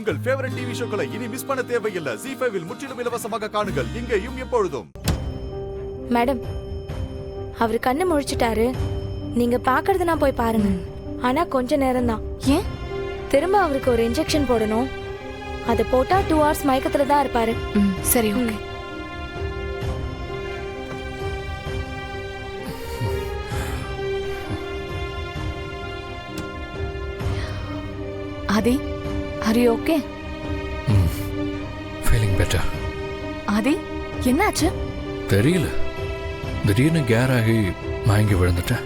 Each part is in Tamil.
உங்கள் ஃபேவரட் டிவி ஷோக்களை இனி மிஸ் பண்ண தேவையில்லை. ZEE5 இல் முற்றிலும் இலவசமாக காணுங்கள். இங்கேயும் எப்பொழுதும். மேடம், அவர் கண்ணு முழிச்சிட்டாரு. நீங்க பாக்குறது நான் போய் பாருங்க. ஆனா கொஞ்ச நேரம் தான். ஏன்? திரும்ப அவருக்கு ஒரு இன்ஜெக்ஷன் போடணும். அதை போட்டா 2 hours மயக்கத்துல தான் இருப்பாரு. சரி, okay. Aadhi, are you okay? Feeling better. Aadhi, என்னாச்சு? தெரியல, திடீர்னு கேர் ஆகி மயங்கி விழுந்துட்டேன்.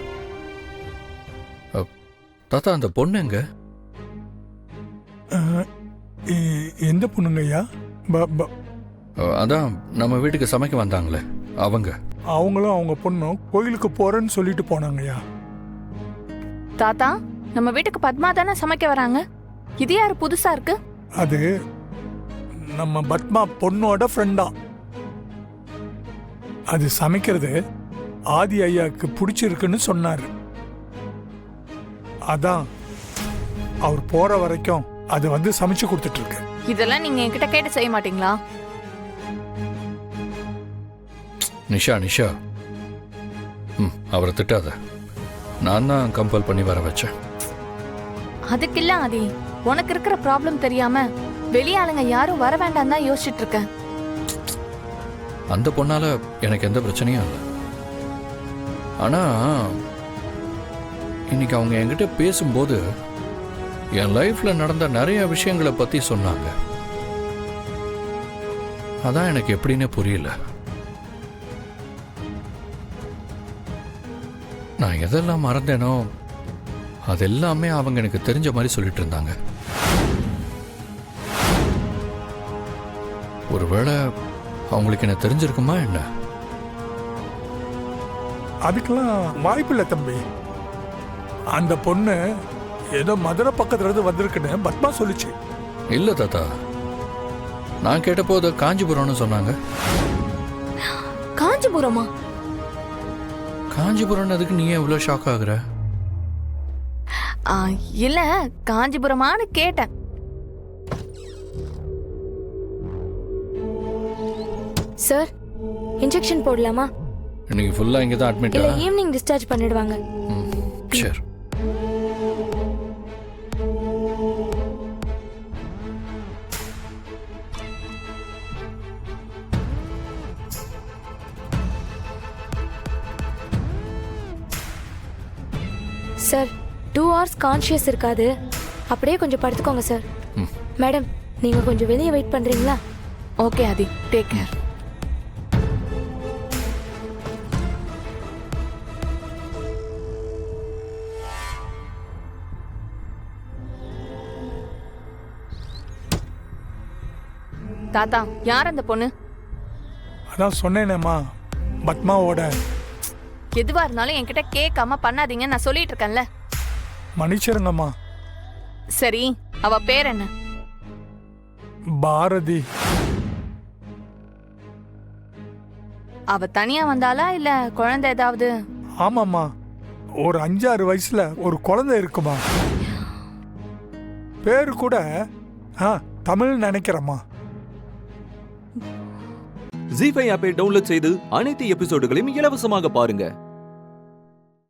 தாத்தா, அந்த பொண்ணு எங்க? எந்த பொண்ணுங்க ஐயா? அதான் நம்ம வீட்டுக்கு சமைக்க வந்தாங்களே அவங்க. அவங்களும் அவங்க பொண்ணும் கோயிலுக்கு போறேன்னு சொல்லிட்டு போனாங்க ஐயா. தாத்தா, நம்ம வீட்டுக்கு பத்மா தானே சமைக்க வராங்க. இது யாரு புதுசா இருக்கு? அது நம்ம பத்மா பொண்ணோட ஃப்ரெண்டா. அது சமைக்கிறது ஆதி ஐயாவுக்கு பிடிச்சிருக்குன்னு சொன்னாரு. அதான் அவர் போற வரைக்கும் அது வந்து சமைச்சு கொடுத்துட்டு இருக்கு. இதெல்லாம் நீங்க என்கிட்ட கேட்டு செய்ய மாட்டீங்களா? நிஷா, நிஷா, அவரை திட்டாத. நான் தான் கம்பல் பண்ணி வர வச்சேன். அதுக்கு இல்ல ஆதி, உனக்கு இருக்கிற ப்ராப்ளம் தெரியாம வெளியாளுங்க யாரும் வர வேண்டாம் தான் யோசிச்சுட்டு இருக்கேன். அந்த பொண்ணால எனக்கு எந்த பிரச்சனையும் இல்லை. ஆனா இன்னைக்கு அவங்க என்கிட்ட பேசும்போது என் லைஃப்ல நடந்த நிறைய விஷயங்களை பத்தி சொன்னாங்க. அதான் எனக்கு எப்படின்னே புரியல. நான் எதெல்லாம் மறந்தேனோ அதெல்லாமே அவங்க எனக்கு தெரிஞ்ச மாதிரி சொல்லிட்டு இருந்தாங்க. ஒருவேளை அவங்களுக்கு என்ன தெரிஞ்சிருக்குமா என்ன? அதுக்கெல்லாம் வாய்ப்பு இல்லை தம்பி. அந்த பொண்ணு ஏதோ மதுரை பக்கத்துல இருந்து வந்திருக்குன்னு பத்மா சொல்லிச்சு. இல்ல தாத்தா, நான் கேட்டபோது காஞ்சிபுரம்னு சொன்னாங்க. காஞ்சிபுரமா? காஞ்சிபுரம் அதுக்கு நீ ஏன் இவ்வளவு ஷாக் ஆகுற? இல்ல, காஞ்சிபுரமானு கேட்டேன். சார், இன்ஜெக்ஷன் போடலாமா? இன்னைக்கு ஃபுல்லா இங்க தான் அட்மிட். இல்ல, ஈவினிங் டிஸ்சார்ஜ் பண்ணிடுவாங்க. சரி. சார், 2 hours கான்ஷியஸ் இருக்காது. அப்படியே கொஞ்சம் படுத்துக்கோங்க சார். மேடம், நீங்க கொஞ்சம் வெளியே வெயிட் பண்றீங்களா? ஓகே ஆதி, டேக் கேர். தாத்தா, யார் அந்த பொண்ணு? அதான் சொன்னேனேம்மா, பத்மாவோட. எதுவா இருந்தாலும் என்கிட்ட கேட்காம பண்ணாதீங்க, நான் சொல்லிட்டு இருக்கேன்ல. மன்னிச்சிருங்கம்மா. சரி, அவ பேர் என்ன? பாரதி. அவ தனியா வந்தாளா இல்ல குழந்தை ஏதாவது? ஆமாம்மா, ஒரு 5-6 வயசுல ஒரு குழந்தை இருக்குமா. பேரு கூட தமிழ் நினைக்கிறேம்மா. ZEE5 ஆப்பை டவுன்லோட் செய்து அனைத்து எபிசோடுகளையும் இலவசமாக பாருங்க.